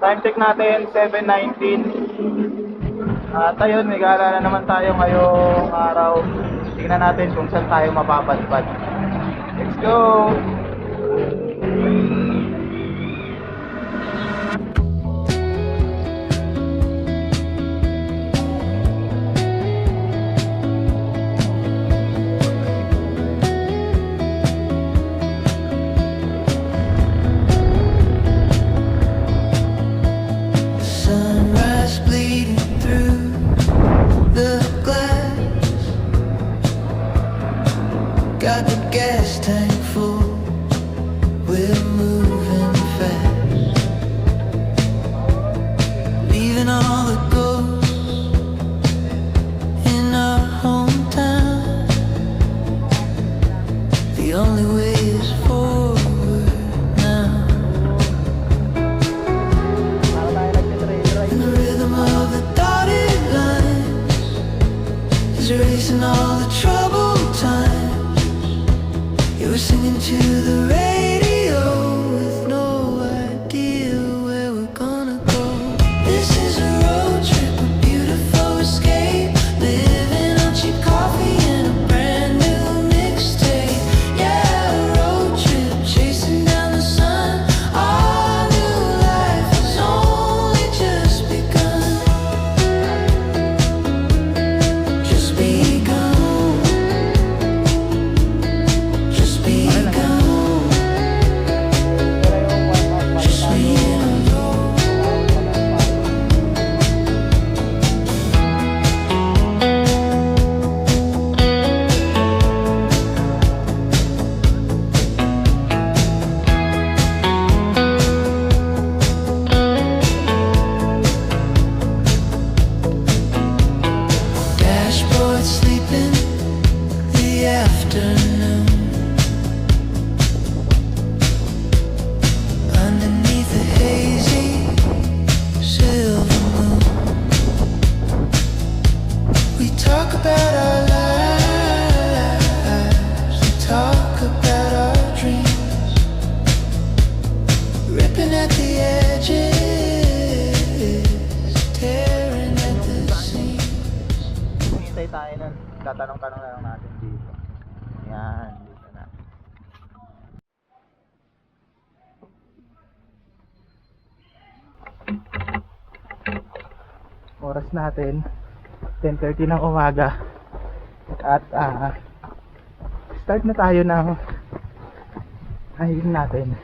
Time check natin, 7:19. At ayun, may gala na naman tayo ngayong araw. Tingnan natin kung saan tayo mapapadpad. Let's go! Sunrise bleeding through the glass. Got the gas tank full. We're moving fast. Leaving all the ghosts in our hometown. The only way is forward now. And the rhythm of the dotted lines is erasing all the troubled times. You were singing to the radio with no idea where we're gonna go. This is a road trip, a beautiful escape. Living on cheap coffee and a brand new mixtape. Yeah, a road trip, chasing down the sun. Our new life has only just begun. Just begun. Just begun. Just me and you. Dashboard sleeping the afternoon. Underneath the hazy silver moon, we talk about our lives, we talk about our dreams, ripping at the edges, tearing at the seams. Hintay tayo nun. Tatanong-tanong na lang natin dito. Yan, dito na. Oras natin 10:30 ng umaga. At start na tayo ng hiking natin.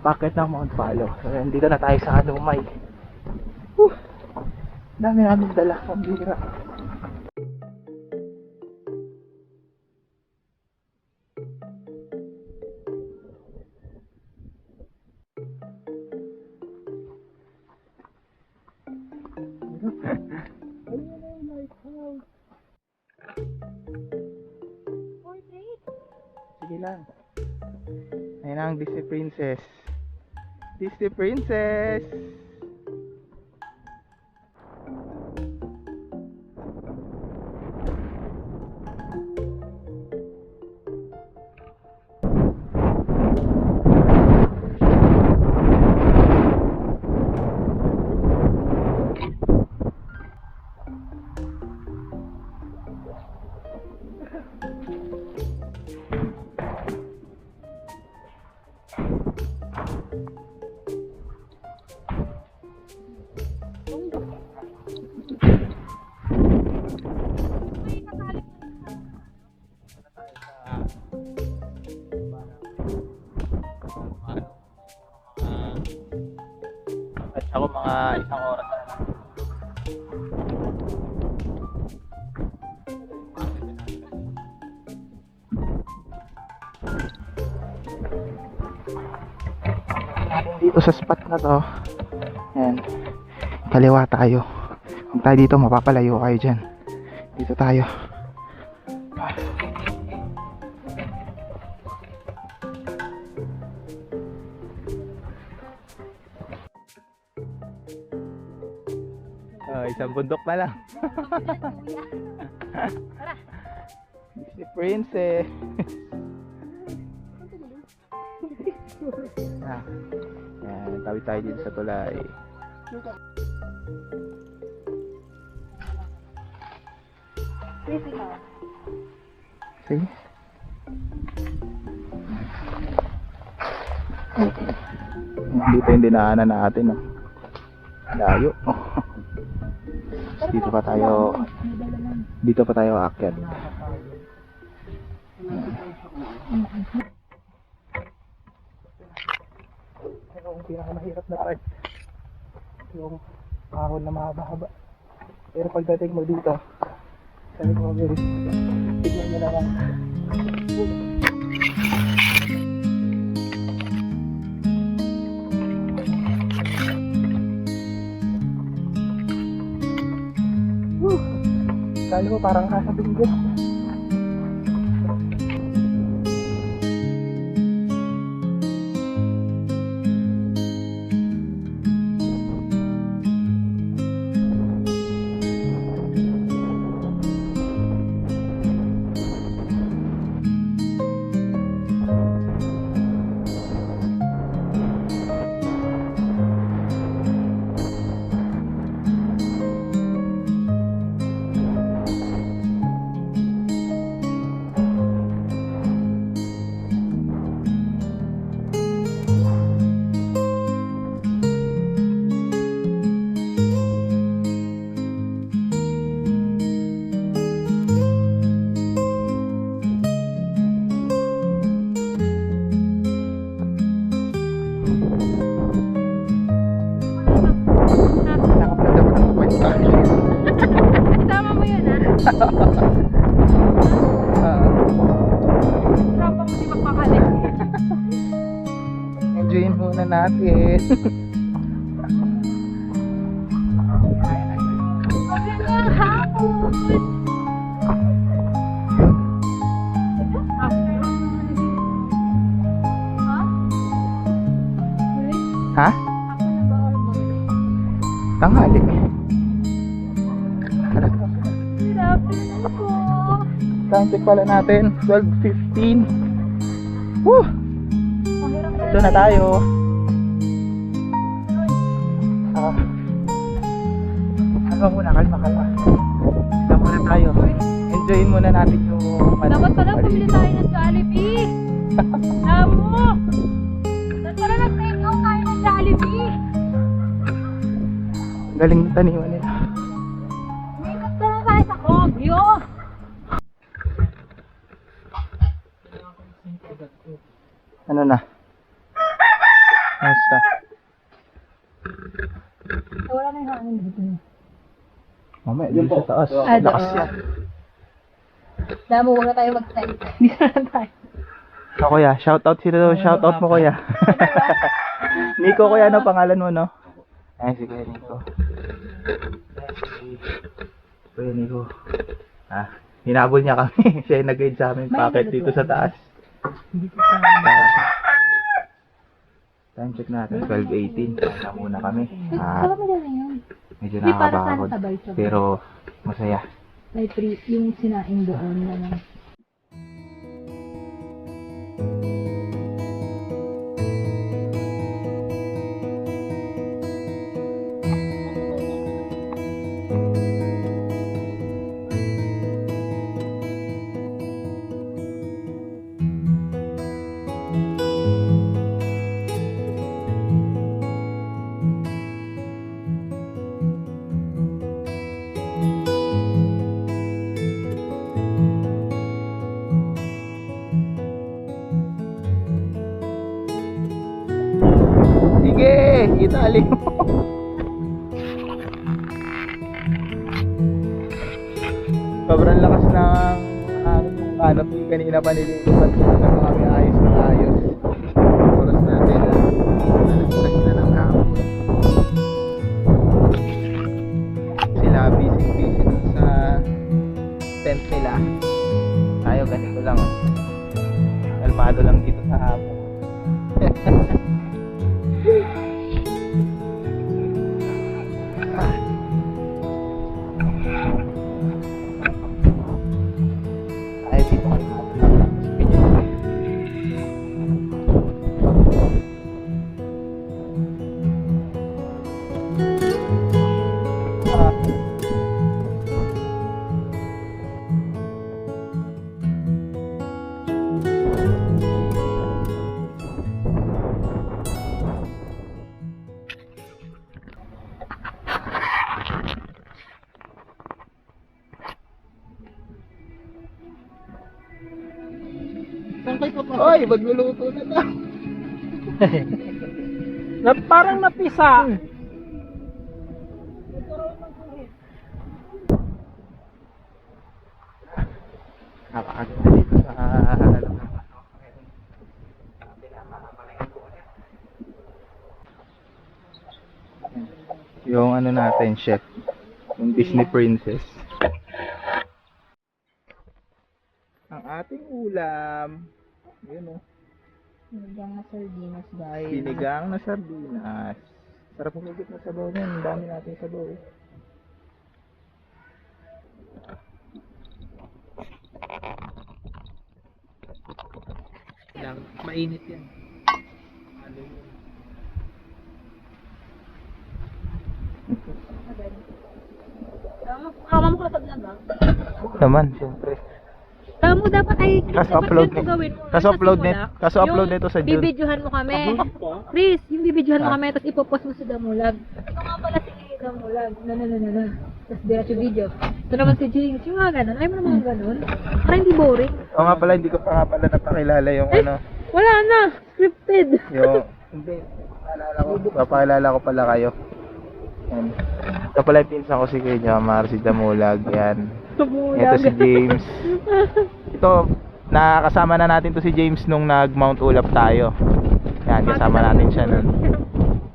Packet ng Mount Palo. So, dito na tayo sa Lumay. Dami namin dala. Ang bira. Sige lang. Ayun ang Disney Princess. Disney Princess! At ako mga isang oras na lang. Dito sa spot na to, ayan, kaliwa tayo. Kung tayo dito, mapapalayo kayo dyan. Dito tayo. Isang bundok na lang. Si Princess. Ah, yan. Ayan, tawid tayo dito sa tulay. Sige. Dito yung dinaanan natin, oh. Layo. Dito pa tayo aakyat. Ito ang pinakamahirap na part. Yung ahon na mahaba-haba. Pero pagdating mo dito, sabi ko, tignan nyo naman. Kala mo parang nasa binggo. Tama mo yun, ah. Tropa mo di magpakalit. Enjoyin muna natin. Magandang hapon. Ha? Ako na ba or mo? Tanghali. Good afternoon po. Time check pala natin, 12:15. Woo! Mahirap na. Ito na tayo. Ano muna, kalma. Ito muna tayo. Enjoyin muna natin yung Dapat pala bumili tayo ng Jollibee. Amo! Dapat pala nag-take out tayo ng Jollibee. Galing ng taniman nila. Makeup na lang tayo sa Kogyo. Ano na? Basta. Wala na yung hangin dito. Mamaya, dito sa taas. Ah, Lakas doon. yan. Damo, huwag na tayo mag-time. Dito na tayo. So, kuya, shoutout shoutout mo, kuya. Nico, kuya, ano pangalan mo, no? Ay, sige, Nico. Kuya, Nico. Hinabol niya kami. Siya yung nag-guide sa amin packet dito sa taas. Time check natin, 12:18. Kaya muna kami. Saka mo na yun. Medyo Hindi para nakakabakod. sana sabay-sabay. Pero, masaya. May yung sinaing doon na. Sige, itali mo. Sobrang lakas ng canopy kanina pa nililipat ko na kami ayos na ayos. Oras natin. Alas na ng hapon. Sila busy dun sa tent nila. Tayo ganito lang. Kalmado lang dito sa hapon. Ay, dito ka natin. Oy, magluluto na to. Parang napisa. Napakaganda dito sa yung ano natin, chef. Yung Disney Princess. Ang ating ulam. Yun o. Sinigang na sardinas guys. Sinigang na sardinas. Sarap humigit na sabaw yan. Ang dami natin sabaw eh. Lang, mainit yan. Kama mo kasab na ba? Naman, siyempre. Kama mo dapat ay Kaso dapat upload ganito nito. gawin mo. Kaso upload nito. Kaso upload nito sa June. Bibidyohan mo kami. Chris, yung bibidyohan mo Ah. kami tapos ipopost mo sa Damulag. Ito nga pala si Damulag. Na. Tapos diretso video. Ito naman si James. Yung mga ganun. Ayaw mo naman ganun. Para hindi boring. O nga pala, hindi ko pa nga pala napakilala yung Ay, ano. wala na. Scripted. Yung, hindi. Papakilala ko pala kayo. Yan. Ito pala yung pinsan ko si Kuya Jamar, si Damulag. Yan. Ito si James. Ito, nakasama na natin to si James nung nag Mount Ulap tayo. Yan, kasama natin siya nun.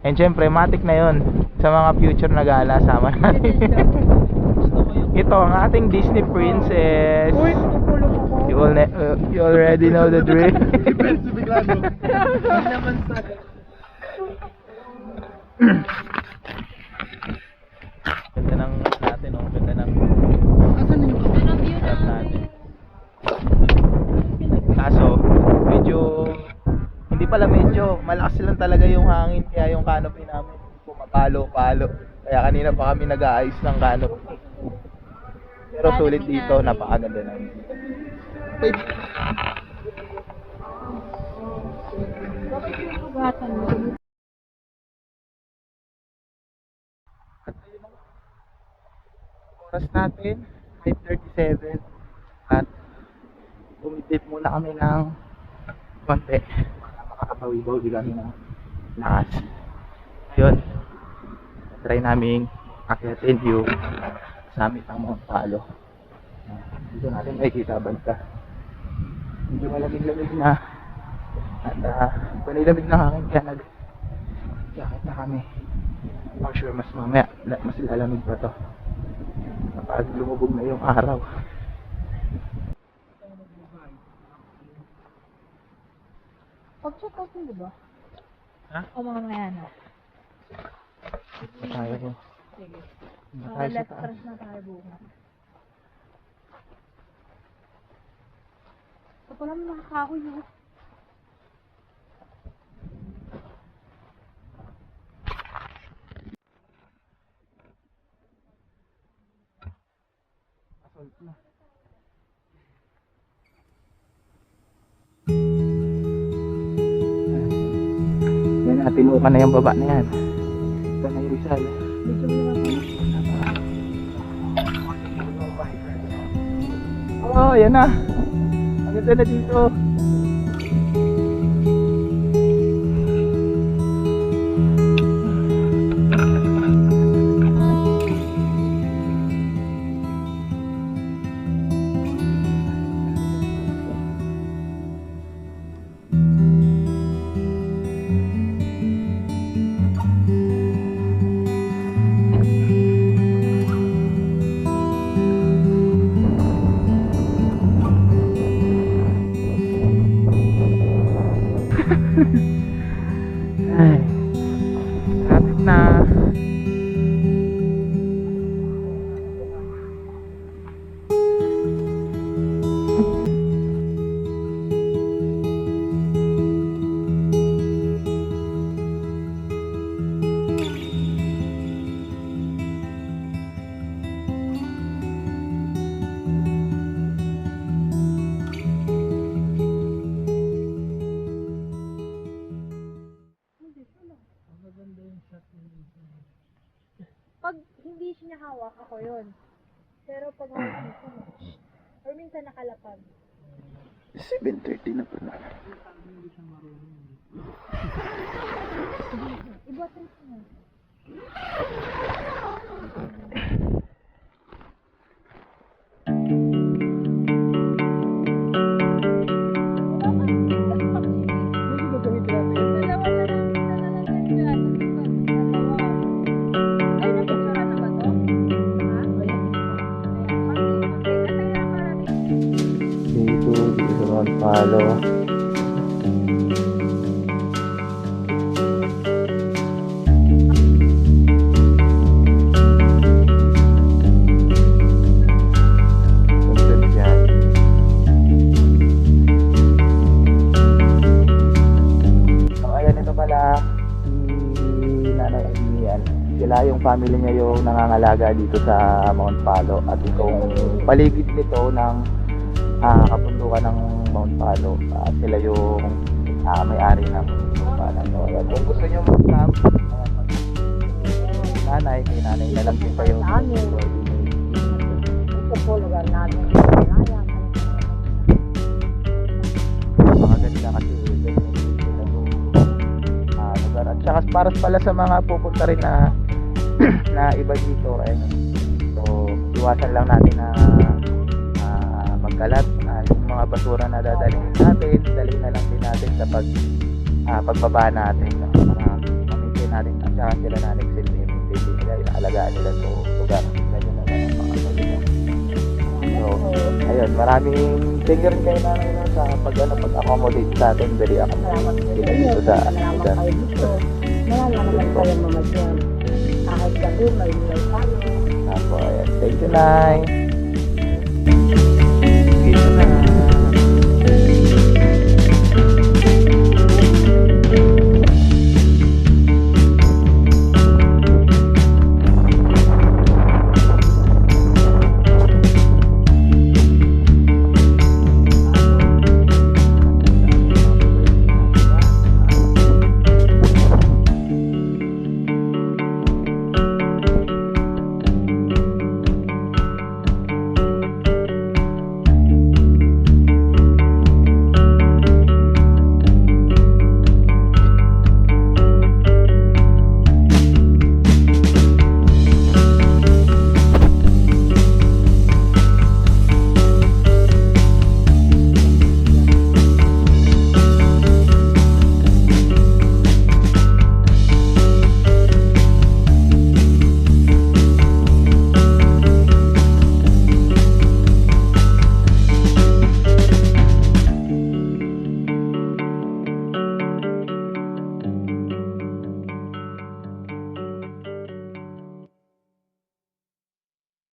And syempre, matik na yon sa mga future na gala, sama natin. Ito, ang ating Disney Princess. You already know the drill. Ganda ng natin, oh. Ganda ng setup natin. Kaso, medyo hindi pala medyo malakas lang talaga yung hangin, kaya yung canopy namin pumapalo-palo. Kaya kanina pa kami nag-aayos ng canopy. Pero sulit dito, napakaganda na. Oras natin 5:37 at tumitip muna kami ng konti para makakapawi-bawi kami ng lakas. Yun, try namin akyatin yung summit ng Mount Palo. Dito natin makikita banda. Medyo malamig-lamig na at panilamig na hangin kaya nag-jacket na kami. I'm sure mas mamaya mas lalamig pa to kapag lumubog na yung araw. Pag-check out mo, diba? Ha? O mga na. Tayo ko. Sige. Tayo Okay, sa let's taas. press na tayo bukas. Ito pala may mga kahoy, no? Yan, tinukan na yung baba na yan. Ito na yung Rizal. Medyo mo naman. Oh, yan na. Ang ganda na dito. Ay, traffic na. Pag hindi siya hawak, ako yun. Pero pag hawak mo siya, or minsan nakalapag. 7:30 na pala. Dito sa Mount Palo. Content yan. So, ayan, ito pala si Nanay Amian. Sila yung family niya yung nangangalaga dito sa Mount Palo. At itong paligid nito ng kabundukan ng Mount Palo. Sila yung may-ari ng Mount Palo. So, ayan. Kung gusto nyo mag-camp, nanay, kay nanay na lang din kayo. Ito po lugar namin. Maganda kasi lugar. At saka para pala sa mga pupunta rin na na iba dito, ayun. So iwasan lang natin na magkalat. Yung mga basura na dadalhin natin, dalhin na lang din natin sa pagbaba natin para mamitin natin. At saka sila na nagsilbi nila, inaalagaan nila sa lugar. Ganyan na lang ang mga nila. So ayun, maraming thank you rin kayo na sa pag-accommodate sa atin. Very accommodate sila dito sa lugar. Wala naman kayo mamadyan. Kahit gabi, may tayo. Apo, ayan. Thank you, Nay. Dito na.